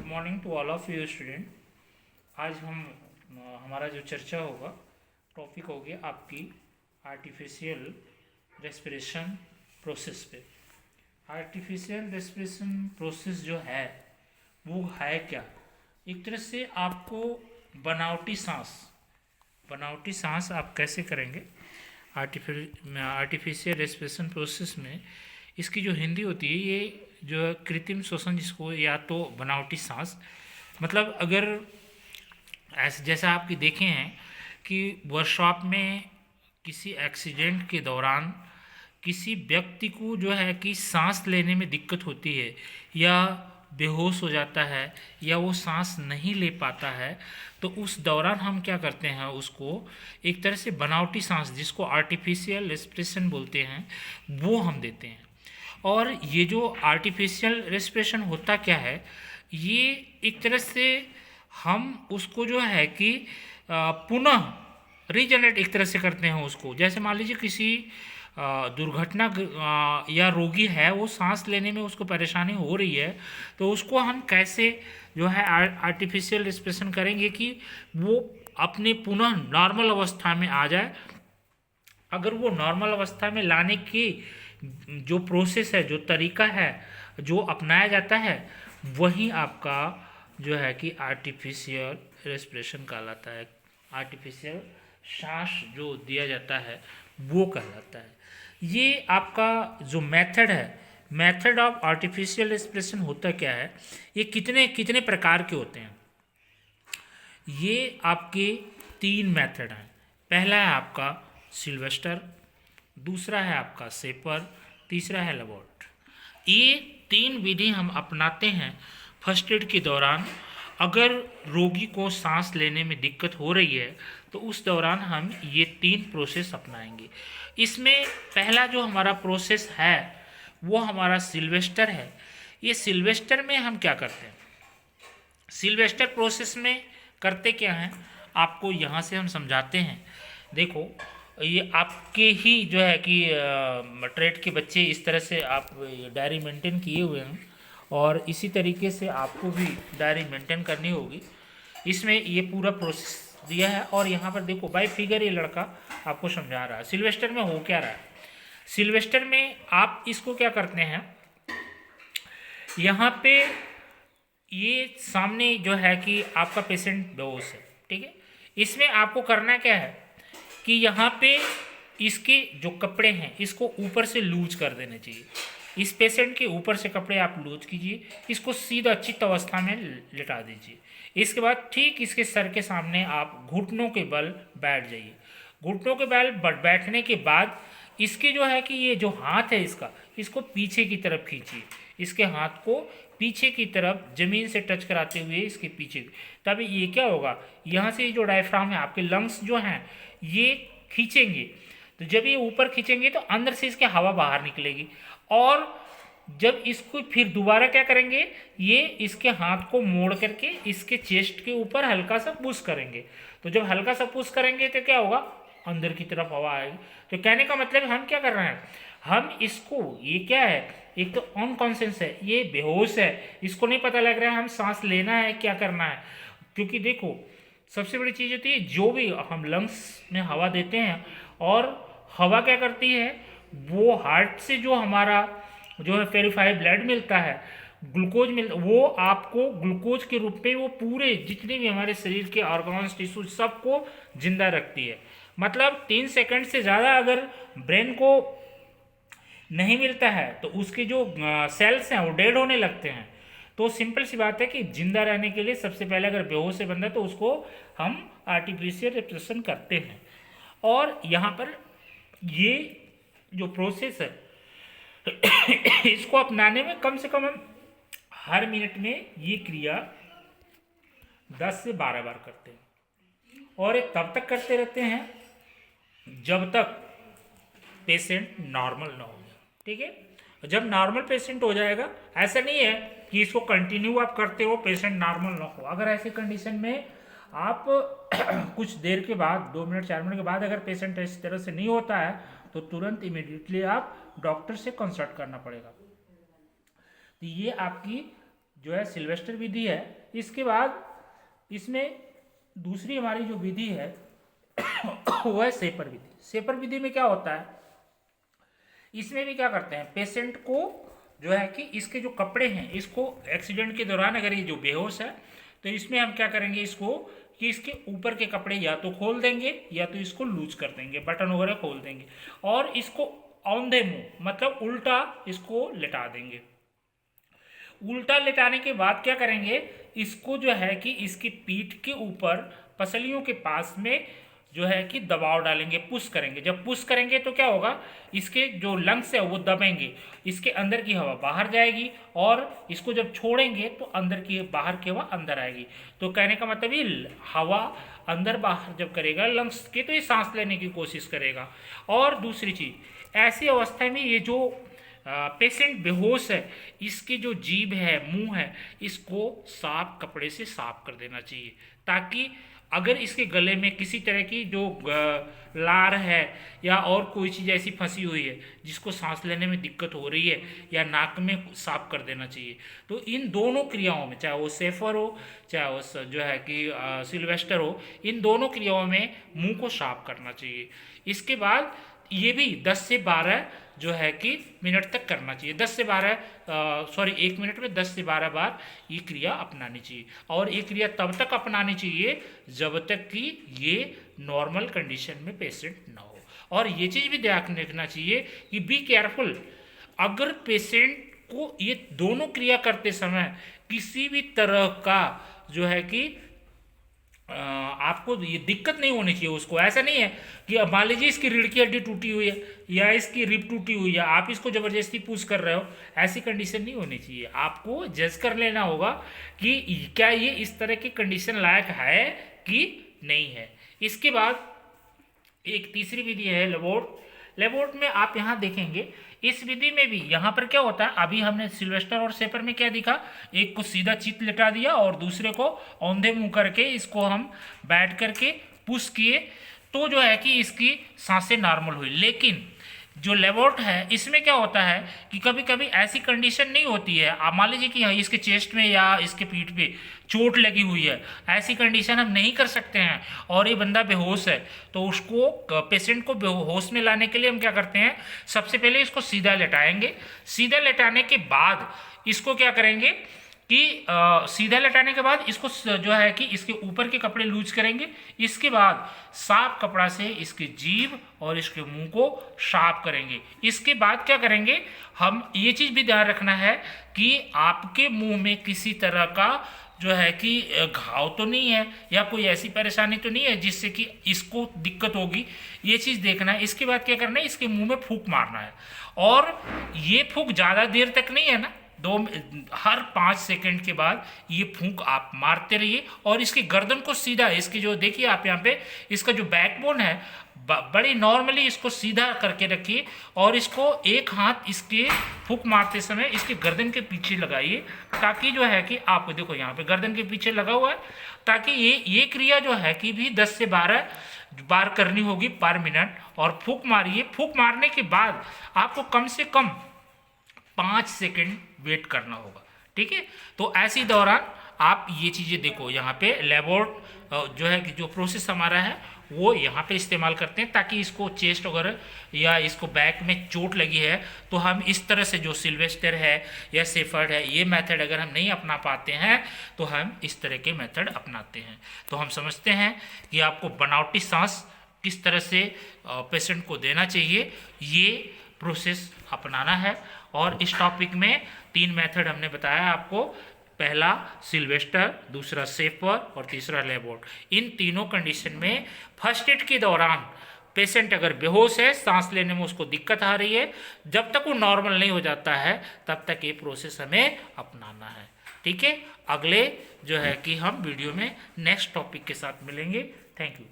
Good morning to all of you student. आज हमारा जो चर्चा होगा, टॉपिक होगी आपकी आर्टिफिशियल रेस्पिरेशन प्रोसेस पे। आर्टिफिशियल रेस्पिरेशन प्रोसेस जो है वो है क्या? एक तरह से आपको बनावटी सांस आप कैसे करेंगे आर्टिफिशियल रेस्पिरेशन प्रोसेस में। इसकी जो हिंदी होती है, ये जो है कृत्रिम श्वसन, जिसको या तो बनावटी सांस, मतलब अगर ऐसे जैसा आपकी देखे हैं कि वर्कशॉप में किसी एक्सीडेंट के दौरान किसी व्यक्ति को जो है कि सांस लेने में दिक्कत होती है या बेहोश हो जाता है या वो सांस नहीं ले पाता है, तो उस दौरान हम क्या करते हैं, उसको एक तरह से बनावटी सांस, जिसको आर्टिफिशियल रेस्पिरेशन बोलते हैं, वो हम देते हैं। और ये जो आर्टिफिशियल रेस्पिरेशन होता क्या है, ये एक तरह से हम उसको जो है कि पुनः रीजनरेट एक तरह से करते हैं उसको। जैसे मान लीजिए किसी दुर्घटना या रोगी है, वो सांस लेने में उसको परेशानी हो रही है, तो उसको हम कैसे जो है आर्टिफिशियल रेस्पिरेशन करेंगे कि वो अपने पुनः नॉर्मल अवस्था में आ जाए। अगर वो नॉर्मल अवस्था में लाने की जो प्रोसेस है, जो तरीका है, जो अपनाया जाता है, वही आपका जो है कि आर्टिफिशियल रेस्पिरेशन कहलाता है। आर्टिफिशियल सांस जो दिया जाता है वो कहलाता है। ये आपका जो मेथड है, मेथड ऑफ आर्टिफिशियल रेस्पिरेशन होता क्या है, ये कितने कितने प्रकार के होते हैं। ये आपके 3 मेथड हैं। पहला है आपका सिल्वेस्टर, दूसरा है आपका सेपर, तीसरा है लबॉट। ये 3 विधि हम अपनाते हैं फर्स्ट एड के दौरान। अगर रोगी को सांस लेने में दिक्कत हो रही है तो उस दौरान हम ये 3 प्रोसेस अपनाएंगे। इसमें पहला जो हमारा प्रोसेस है वो हमारा सिल्वेस्टर है। ये सिल्वेस्टर में हम क्या करते हैं, सिल्वेस्टर प्रोसेस में करते क्या हैं, आपको यहाँ से हम समझाते हैं। देखो, ये आपके ही जो है कि ट्रेड के बच्चे इस तरह से आप डायरी मेंटेन किए हुए हैं और इसी तरीके से आपको भी डायरी मेंटेन करनी होगी। इसमें ये पूरा प्रोसेस दिया है और यहाँ पर देखो बाय फिगर ये लड़का आपको समझा रहा है सिल्वेस्टर में हो क्या रहा है। सिल्वेस्टर में आप इसको क्या करते हैं, यहाँ पे ये सामने जो है कि आपका पेशेंट बेहोश है, ठीक है। इसमें आपको करना क्या है कि यहाँ पे इसके जो कपड़े हैं इसको ऊपर से लूज कर देने चाहिए। इस पेशेंट के ऊपर से कपड़े आप लूज कीजिए, इसको सीधा चित्त अवस्था में लिटा दीजिए। इसके बाद ठीक इसके सर के सामने आप घुटनों के बल बैठ जाइए। घुटनों के बल बैठने के बाद इसके जो है कि ये जो हाथ है इसका, इसको पीछे की तरफ खींचिए। इसके हाथ को पीछे की तरफ जमीन से टच कराते हुए इसके पीछे, तभी ये क्या होगा, यहाँ से जो डायफ्राम है, आपके लंग्स जो हैं ये खींचेंगे। तो जब ये ऊपर खींचेंगे तो अंदर से इसके हवा बाहर निकलेगी और जब इसको फिर दोबारा क्या करेंगे, ये इसके हाथ को मोड़ करके इसके चेस्ट के ऊपर हल्का सा पुश करेंगे। तो जब हल्का सा पुश करेंगे तो क्या होगा, अंदर की तरफ हवा आएगी। तो कहने का मतलब हम क्या कर रहे हैं, हम इसको, ये क्या है, एक तो अनकॉन्शियस है, ये बेहोश है, इसको नहीं पता लग रहा है हम सांस लेना है क्या करना है। क्योंकि देखो सबसे बड़ी चीज़ होती है, जो भी हम लंग्स में हवा देते हैं और हवा क्या करती है, वो हार्ट से जो हमारा जो है प्योरीफाइड ब्लड मिलता है, ग्लूकोज वो आपको ग्लूकोज के रूप में वो पूरे जितने भी हमारे शरीर के ऑर्गन्स, टिश्यू, सबको जिंदा रखती है। मतलब 3 सेकंड से ज़्यादा अगर ब्रेन को नहीं मिलता है तो उसके जो सेल्स हैं वो डेड होने लगते हैं। तो सिंपल सी बात है कि जिंदा रहने के लिए सबसे पहले अगर बेहोश से बंदा है तो उसको हम आर्टिफिशियल रेस्पिरेशन करते हैं। और यहाँ पर ये जो प्रोसेस है इसको अपनाने में कम से कम हम हर मिनट में ये क्रिया 10 से 12 बार करते हैं और ये तब तक करते रहते हैं जब तक पेशेंट नॉर्मल ना हो जाए, ठीक है। जब नॉर्मल पेशेंट हो जाएगा, ऐसा नहीं है कि इसको कंटिन्यू आप करते हो पेशेंट नॉर्मल ना हो। अगर ऐसी कंडीशन में आप कुछ देर के बाद 2 मिनट 4 मिनट के बाद अगर पेशेंट इस तरह से नहीं होता है तो तुरंत इमीडिएटली आप डॉक्टर से कंसल्ट करना पड़ेगा। तो ये आपकी जो है सिल्वेस्टर विधि है। इसके बाद इसमें दूसरी हमारी जो विधि है वो है सेपर विधि। सेपर विधि में क्या होता है, इसमें भी क्या करते हैं, पेशेंट को जो है कि इसके जो कपड़े हैं, इसको एक्सीडेंट के दौरान अगर ये जो बेहोश है तो इसमें हम क्या करेंगे इसको, कि इसके ऊपर के कपड़े या तो खोल देंगे या तो इसको लूज कर देंगे, बटन वगैरह खोल देंगे, और इसको औंधे मुंह मतलब उल्टा इसको लेटा देंगे। उल्टा लेटाने के बाद क्या करेंगे, इसको जो है कि इसकी पीठ के ऊपर पसलियों के पास में जो है कि दबाव डालेंगे, पुश करेंगे। जब पुश करेंगे तो क्या होगा, इसके जो लंग्स है वो दबेंगे, इसके अंदर की हवा बाहर जाएगी, और इसको जब छोड़ेंगे तो अंदर की बाहर की हवा अंदर आएगी। तो कहने का मतलब ये हवा अंदर बाहर जब करेगा लंग्स के तो ये सांस लेने की कोशिश करेगा। और दूसरी चीज, ऐसी अवस्था में ये जो पेशेंट बेहोश है, इसकी जो जीभ है, मुंह है, इसको साफ कपड़े से साफ कर देना चाहिए, ताकि अगर इसके गले में किसी तरह की जो लार है या और कोई चीज़ ऐसी फंसी हुई है जिसको सांस लेने में दिक्कत हो रही है, या नाक में साफ कर देना चाहिए। तो इन दोनों क्रियाओं में, चाहे वो सेफर हो चाहे वो जो है कि सिल्वेस्टर हो, इन दोनों क्रियाओं में मुंह को साफ करना चाहिए। इसके बाद ये भी 10 से 12 जो है कि मिनट तक करना चाहिए। 10 से 12 1 मिनट में 10 से 12 बार ये क्रिया अपनानी चाहिए। और ये क्रिया तब तक अपनानी चाहिए जब तक कि ये नॉर्मल कंडीशन में पेशेंट ना हो। और ये चीज़ भी ध्यान रखना चाहिए कि बी केयरफुल, अगर पेशेंट को ये दोनों क्रिया करते समय किसी भी तरह का जो है कि आपको ये दिक्कत नहीं होनी चाहिए उसको। ऐसा नहीं है कि अब मान लीजिए इसकी रीढ़ की हड्डी टूटी हुई है या इसकी रिब टूटी हुई है, आप इसको जबरदस्ती पुश कर रहे हो, ऐसी कंडीशन नहीं होनी चाहिए। आपको जज कर लेना होगा कि क्या ये इस तरह की कंडीशन लायक है कि नहीं है। इसके बाद एक तीसरी विधि है लेबोर्ट। लेबोर्ट में आप यहाँ देखेंगे, इस विधि में भी यहाँ पर क्या होता है, अभी हमने सिल्वेस्टर और सेपर में क्या दिखा, एक को सीधा चित लेटा दिया और दूसरे को औंधे मुंह करके इसको हम बैठ करके पुश किए, तो जो है कि इसकी सांसें नॉर्मल हुई। लेकिन जो लेबोर्ट है इसमें क्या होता है कि कभी कभी ऐसी कंडीशन नहीं होती है, आप मान लीजिए कि इसके चेस्ट में या इसके पीठ पे चोट लगी हुई है, ऐसी कंडीशन हम नहीं कर सकते हैं और ये बंदा बेहोश है, तो उसको पेशेंट को बेहोश में लाने के लिए हम क्या करते हैं, सबसे पहले इसको सीधा लेटाएंगे। सीधा लेटाने के बाद इसको क्या करेंगे कि सीधा लेटाने के बाद इसको जो है कि इसके ऊपर के कपड़े लूज करेंगे। इसके बाद साफ कपड़ा से इसकी जीभ और इसके मुंह को साफ करेंगे। इसके बाद क्या करेंगे, हम ये चीज़ भी ध्यान रखना है कि आपके मुंह में किसी तरह का जो है कि घाव तो नहीं है या कोई ऐसी परेशानी तो नहीं है जिससे कि इसको दिक्कत होगी, ये चीज़ देखना है। इसके बाद क्या करना है, इसके मुंह में फूंक मारना है, और ये फूंक ज़्यादा देर तक नहीं है ना, हर 5 सेकंड के बाद ये फूंक आप मारते रहिए। और इसकी गर्दन को सीधा, इसकी जो देखिए आप यहाँ पे इसका जो बैकबोन है बड़ी नॉर्मली इसको सीधा करके रखिए, और इसको एक हाथ इसके फूंक मारते समय इसके गर्दन के पीछे लगाइए, ताकि जो है कि आप देखो यहाँ पे गर्दन के पीछे लगा हुआ है, ताकि ये क्रिया जो है कि भी 10 से 12 बार करनी होगी पर मिनट। और फूंक मारिए। फूंक मारने के बाद आपको कम से कम 5 सेकंड वेट करना होगा, ठीक है। तो ऐसी दौरान आप ये चीज़ें देखो, यहाँ पे लेबोर्ट जो है कि जो प्रोसेस हमारा है वो यहाँ पे इस्तेमाल करते हैं, ताकि इसको चेस्ट वगैरह या इसको बैक में चोट लगी है तो हम इस तरह से जो सिल्वेस्टर है या सेफर्ड है, ये मेथड अगर हम नहीं अपना पाते हैं तो हम इस तरह के मेथड अपनाते हैं। तो हम समझते हैं कि आपको बनावटी सांस किस तरह से पेशेंट को देना चाहिए, ये प्रोसेस अपनाना है। और इस टॉपिक में 3 मेथड हमने बताया आपको, पहला सिल्वेस्टर, दूसरा सेफर और तीसरा लेबोर्ट। इन तीनों कंडीशन में फर्स्ट एड के दौरान पेशेंट अगर बेहोश है, सांस लेने में उसको दिक्कत आ रही है, जब तक वो नॉर्मल नहीं हो जाता है तब तक ये प्रोसेस हमें अपनाना है, ठीक है। अगले जो है कि हम वीडियो में नेक्स्ट टॉपिक के साथ मिलेंगे। Thank you.